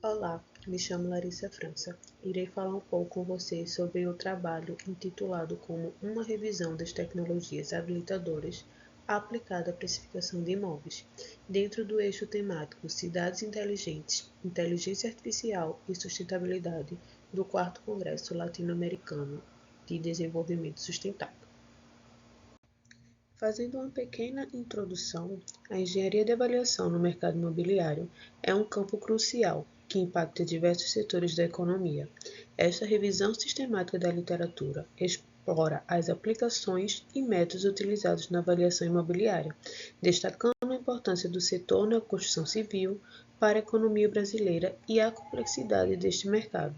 Olá, me chamo Larissa França. Irei falar um pouco com vocês sobre o trabalho intitulado como Uma revisão das tecnologias habilitadoras aplicada à precificação de imóveis, dentro do eixo temático Cidades Inteligentes, Inteligência Artificial e Sustentabilidade do 4º Congresso Latino-Americano de Desenvolvimento Sustentável. Fazendo uma pequena introdução, a engenharia de avaliação no mercado imobiliário é um campo crucial que impacta diversos setores da economia. Esta revisão sistemática da literatura explora as aplicações e métodos utilizados na avaliação imobiliária, destacando a importância do setor na construção civil para a economia brasileira e a complexidade deste mercado.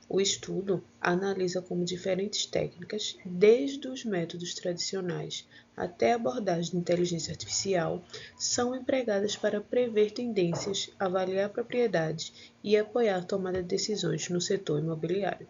O estudo analisa como diferentes técnicas, desde os métodos tradicionais até a abordagem de inteligência artificial, são empregadas para prever tendências, avaliar propriedades e apoiar a tomada de decisões no setor imobiliário.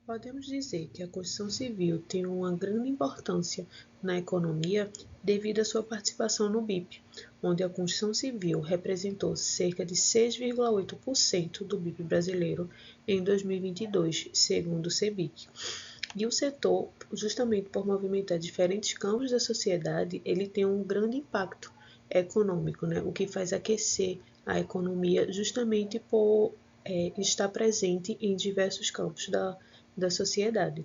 Podemos dizer que a construção civil tem uma grande importância na economia devido à sua participação no BIP, onde a construção civil representou cerca de 6,8% do BIP brasileiro em 2022, segundo o CEBIC. E o setor, justamente por movimentar diferentes campos da sociedade, ele tem um grande impacto econômico, o que faz aquecer a economia justamente por estar presente em diversos campos da sociedade.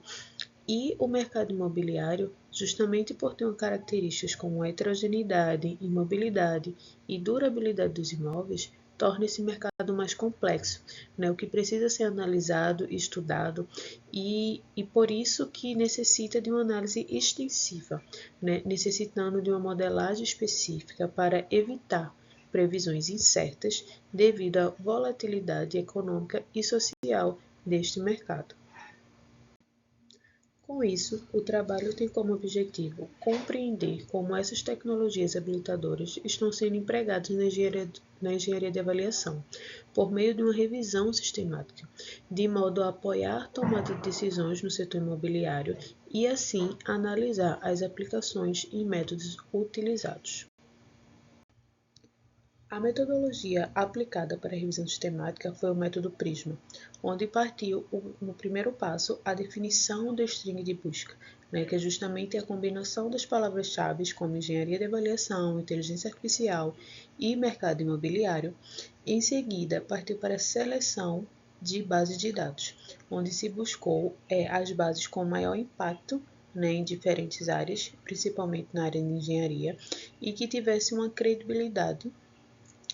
E o mercado imobiliário, justamente por ter características como a heterogeneidade, imobilidade e durabilidade dos imóveis, torna esse mercado mais complexo, o que precisa ser analisado, estudado e por isso que necessita de uma análise extensiva, necessitando de uma modelagem específica para evitar previsões incertas devido à volatilidade econômica e social deste mercado. Com isso, o trabalho tem como objetivo compreender como essas tecnologias habilitadoras estão sendo empregadas na engenharia de avaliação, por meio de uma revisão sistemática, de modo a apoiar a tomada de decisões no setor imobiliário e, assim, analisar as aplicações e métodos utilizados. A metodologia aplicada para a revisão sistemática foi o método PRISMA, onde partiu, no primeiro passo, a definição do string de busca, que é justamente a combinação das palavras-chave como engenharia de avaliação, inteligência artificial e mercado imobiliário. Em seguida, partiu para a seleção de bases de dados, onde se buscou as bases com maior impacto em diferentes áreas, principalmente na área de engenharia, e que tivesse uma credibilidade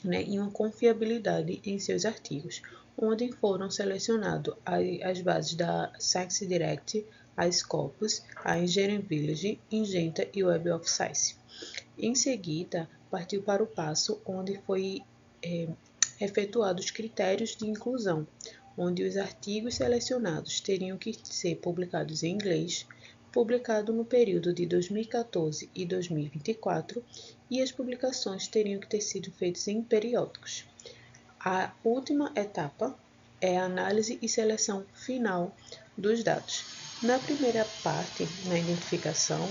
e uma confiabilidade em seus artigos, onde foram selecionados as bases da Science Direct, a Scopus, a Engineering Village, Ingenta e Web of Science. Em seguida, partiu para o passo onde foi efetuados os critérios de inclusão, onde os artigos selecionados teriam que ser publicados em inglês, publicado no período de 2014 e 2024, e as publicações teriam que ter sido feitas em periódicos. A última etapa é a análise e seleção final dos dados. Na primeira parte, na identificação,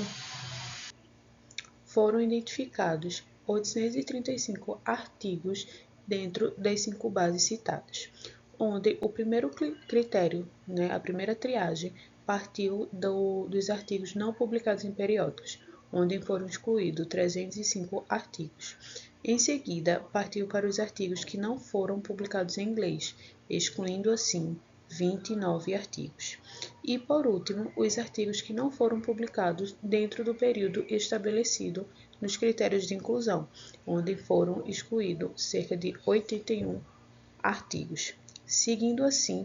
foram identificados 835 artigos dentro das 5 bases citadas, onde o primeiro critério, a primeira triagem, partiu dos artigos não publicados em periódicos, onde foram excluídos 305 artigos. Em seguida, partiu para os artigos que não foram publicados em inglês, excluindo assim 29 artigos. E, por último, os artigos que não foram publicados dentro do período estabelecido nos critérios de inclusão, onde foram excluídos cerca de 81 artigos. Seguindo assim,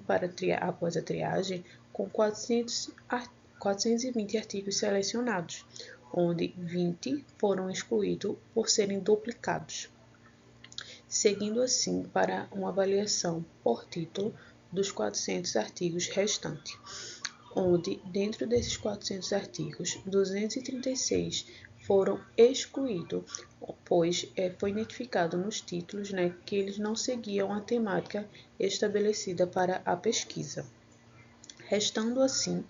após a triagem, com 420 artigos selecionados, onde 20 foram excluídos por serem duplicados. Seguindo assim para uma avaliação por título dos 400 artigos restantes, onde, dentro desses 400 artigos, 236 foram excluídos, pois foi identificado nos títulos que eles não seguiam a temática estabelecida para a pesquisa. Restando assim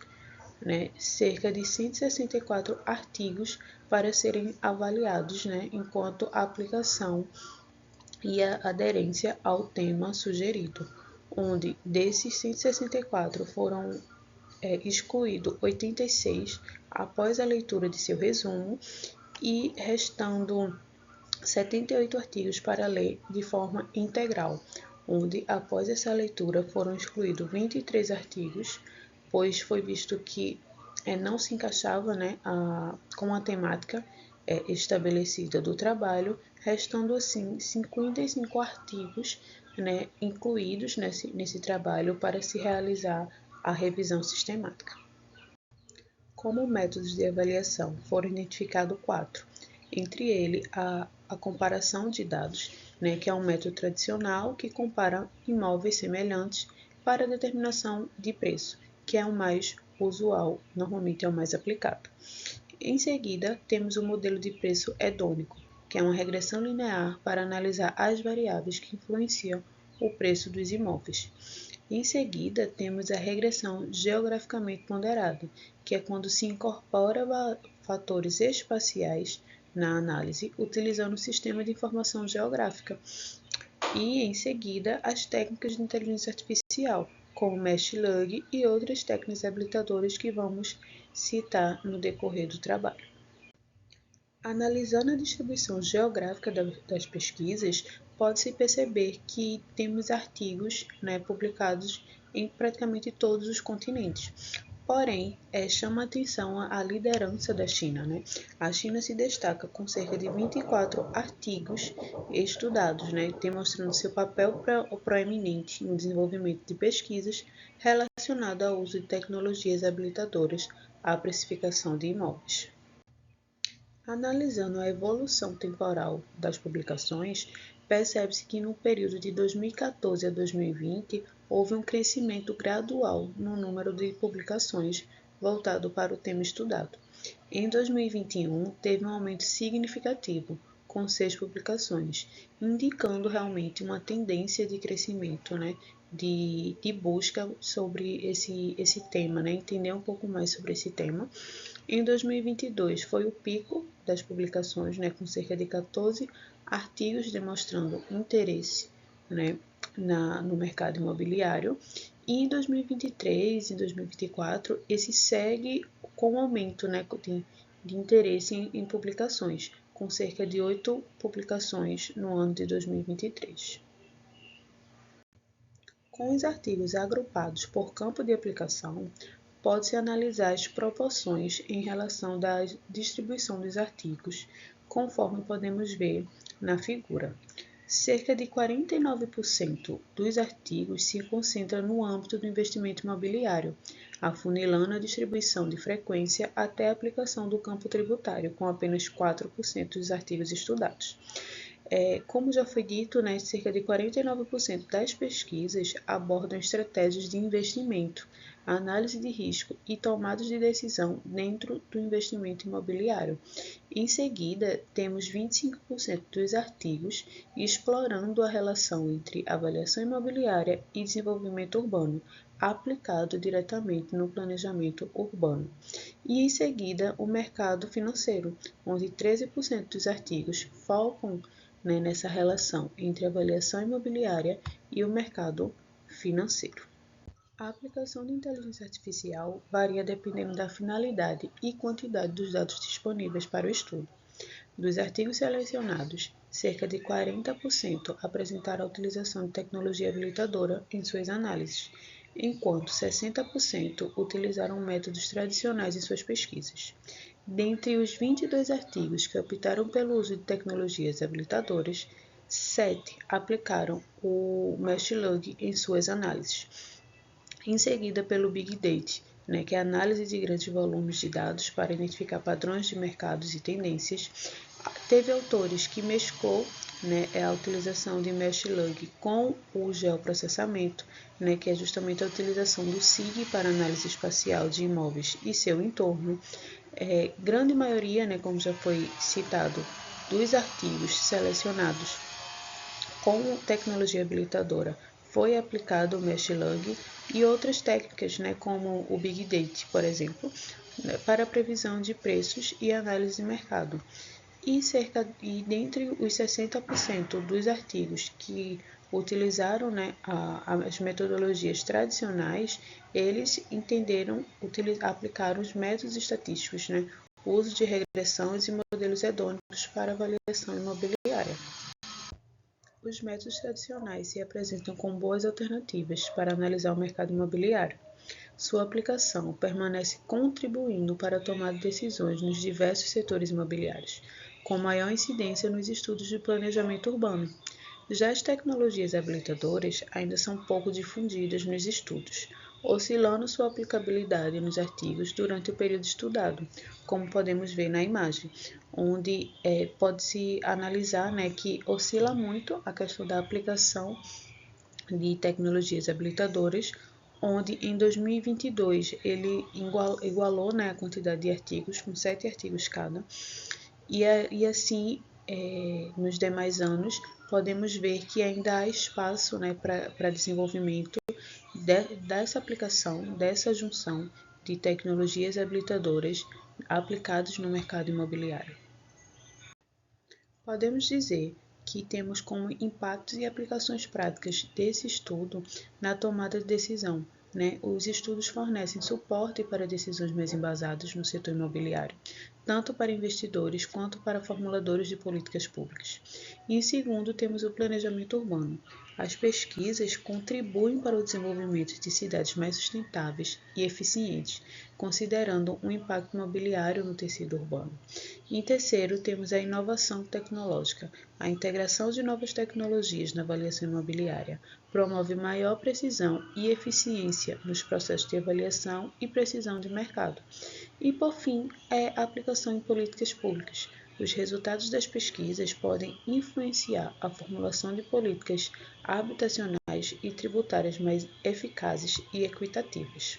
cerca de 164 artigos para serem avaliados enquanto aplicação e a aderência ao tema sugerido, onde desses 164 foram excluídos 86 após a leitura de seu resumo e restando 78 artigos para ler de forma integral, onde após essa leitura foram excluídos 23 artigos, pois foi visto que não se encaixava com a temática estabelecida do trabalho, restando assim 55 artigos incluídos nesse trabalho para se realizar a revisão sistemática. Como métodos de avaliação, foram identificados 4, entre eles a comparação de dados, que é um método tradicional que compara imóveis semelhantes para determinação de preço, que é o mais usual, normalmente é o mais aplicado. Em seguida, temos o modelo de preço hedônico, que é uma regressão linear para analisar as variáveis que influenciam o preço dos imóveis. Em seguida, temos a regressão geograficamente ponderada, que é quando se incorpora fatores espaciais na análise, utilizando o sistema de informação geográfica. E, em seguida, as técnicas de inteligência artificial, como Machine Learning e outras técnicas habilitadoras que vamos citar no decorrer do trabalho. Analisando a distribuição geográfica das pesquisas, pode-se perceber que temos artigos publicados em praticamente todos os continentes. Porém, chama a atenção a liderança da China. A China se destaca com cerca de 24 artigos estudados, demonstrando seu papel proeminente no desenvolvimento de pesquisas relacionadas ao uso de tecnologias habilitadoras à precificação de imóveis. Analisando a evolução temporal das publicações, percebe-se que no período de 2014 a 2020 houve um crescimento gradual no número de publicações voltado para o tema estudado. Em 2021, teve um aumento significativo, com 6 publicações, indicando realmente uma tendência de crescimento, de busca sobre esse tema, entender um pouco mais sobre esse tema. Em 2022 foi o pico das publicações, com cerca de 14 artigos demonstrando interesse no mercado imobiliário. E em 2023 e 2024, esse segue com aumento de interesse em publicações, com cerca de 8 publicações no ano de 2023. Com os artigos agrupados por campo de aplicação, pode-se analisar as proporções em relação da distribuição dos artigos, conforme podemos ver na figura. Cerca de 49% dos artigos se concentra no âmbito do investimento imobiliário, afunilando a distribuição de frequência até a aplicação do campo tributário, com apenas 4% dos artigos estudados. Como já foi dito, cerca de 49% das pesquisas abordam estratégias de investimento, análise de risco e tomadas de decisão dentro do investimento imobiliário. Em seguida, temos 25% dos artigos explorando a relação entre avaliação imobiliária e desenvolvimento urbano, aplicado diretamente no planejamento urbano. E em seguida, o mercado financeiro, onde 13% dos artigos focam nessa relação entre a avaliação imobiliária e o mercado financeiro. A aplicação de inteligência artificial varia dependendo da finalidade e quantidade dos dados disponíveis para o estudo. Dos artigos selecionados, cerca de 40% apresentaram a utilização de tecnologia habilitadora em suas análises, enquanto 60% utilizaram métodos tradicionais em suas pesquisas. Dentre os 22 artigos que optaram pelo uso de tecnologias habilitadoras, 7 aplicaram o Machine Learning em suas análises. Em seguida, pelo Big Data, que é a análise de grandes volumes de dados para identificar padrões de mercados e tendências. Teve autores que mesclou a utilização de Machine Learning com o geoprocessamento, que é justamente a utilização do SIG para análise espacial de imóveis e seu entorno. Grande maioria, como já foi citado, dos artigos selecionados com tecnologia habilitadora foi aplicado o Machine Learning e outras técnicas, como o Big Data, por exemplo, para previsão de preços e análise de mercado. e dentre os 60% dos artigos que utilizaram, né, as metodologias tradicionais, eles entenderam aplicar os métodos estatísticos, né, o uso de regressões e modelos hedônicos para avaliação imobiliária. Os métodos tradicionais se apresentam como boas alternativas para analisar o mercado imobiliário. Sua aplicação permanece contribuindo para a tomada de decisões nos diversos setores imobiliários, com maior incidência nos estudos de planejamento urbano. Já as tecnologias habilitadoras ainda são pouco difundidas nos estudos, oscilando sua aplicabilidade nos artigos durante o período estudado, como podemos ver na imagem, onde pode-se analisar, né, que oscila muito a questão da aplicação de tecnologias habilitadoras, onde em 2022 ele igualou, né, a quantidade de artigos, com 7 artigos cada, e assim nos demais anos podemos ver que ainda há espaço, né, para desenvolvimento dessa aplicação, dessa junção de tecnologias habilitadoras aplicadas no mercado imobiliário. Podemos dizer que temos como impactos e aplicações práticas desse estudo na tomada de decisão, né? Os estudos fornecem suporte para decisões mais embasadas no setor imobiliário, tanto para investidores quanto para formuladores de políticas públicas. E em segundo, temos o planejamento urbano. As pesquisas contribuem para o desenvolvimento de cidades mais sustentáveis e eficientes, considerando o impacto imobiliário no tecido urbano. Em terceiro, temos a inovação tecnológica. A integração de novas tecnologias na avaliação imobiliária promove maior precisão e eficiência nos processos de avaliação e precisão de mercado. E, por fim, a aplicação em políticas públicas. Os resultados das pesquisas podem influenciar a formulação de políticas habitacionais e tributárias mais eficazes e equitativas.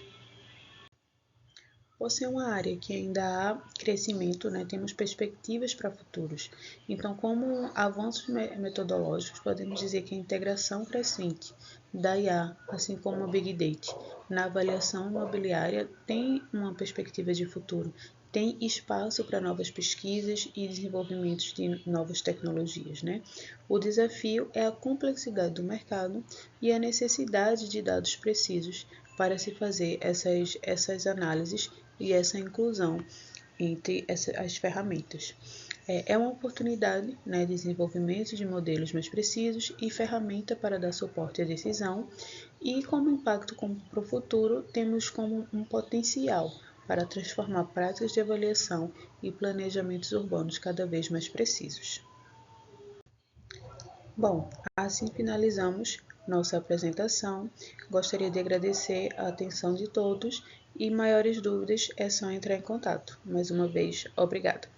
Por ser uma área que ainda há crescimento, né, temos perspectivas para futuros. Então, como avanços metodológicos, podemos dizer que a integração crescente da IA, assim como o Big Data, na avaliação imobiliária tem uma perspectiva de futuro, tem espaço para novas pesquisas e desenvolvimentos de novas tecnologias, né? O desafio é a complexidade do mercado e a necessidade de dados precisos para se fazer essas análises e essa inclusão entre as ferramentas. É uma oportunidade, né, de desenvolvimento de modelos mais precisos e ferramenta para dar suporte à decisão, e como impacto para o futuro, temos como um potencial para transformar práticas de avaliação e planejamentos urbanos cada vez mais precisos. Bom, assim finalizamos nossa apresentação. Gostaria de agradecer a atenção de todos e maiores dúvidas é só entrar em contato. Mais uma vez, obrigada.